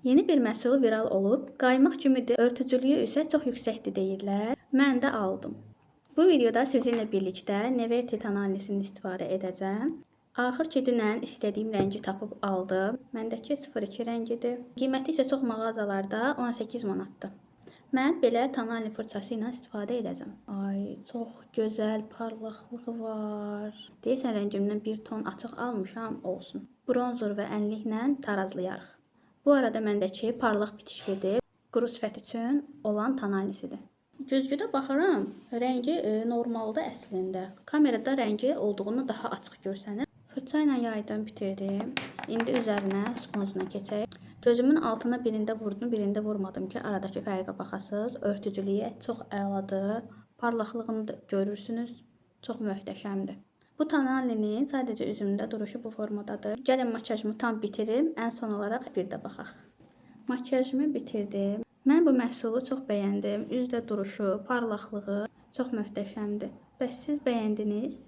Yeni bir məhsul viral olub, qaymaq kimidir, örtücülüyü isə çox yüksəkdir deyirlər. Mən də aldım. Bu videoda sizinlə birlikdə Neverti tonalnisini istifadə edəcəm. Axır ki, dünən istədiyim rəngi tapıb aldım. Məndəki 02 rəngidir. Qiyməti isə çox mağazalarda 18 manatdır. Mən belə tonalni fırçası ilə istifadə edəcəm. Ay, çox gözəl parlaqlığı var. Deyəsən rəngimdən bir ton açıq almışam, olsun. Bronzer və ənliklə tarazlayarıq. Bu arada məndəki parlaq bitişlidir. Quru sifət üçün olan tonalnisidir. Güzgüdə baxıram, rəngi normalda əslində. Kamerada rəngi olduğunu daha açıq görsənir. Fırça ilə yaydım, bitirdim. İndi üzərinə sponjuna keçək. Gözümün altına birində vurdum, birində vurmadım ki, aradakı fərqə baxasınız. Örtücülüyü çox əladır. Parlaqlığını da görürsünüz. Çox möhtəşəmdir. Bu tonalinin sadəcə üzümdə duruşu bu formadadır. Gəlin makyajımı tam bitirim. Ən son olaraq bir də baxaq. Makyajımı bitirdim. Mən bu məhsulu çox bəyəndim. Üzdə duruşu, parlaqlığı çox möhtəşəmdir. Bəs siz bəyəndiniz?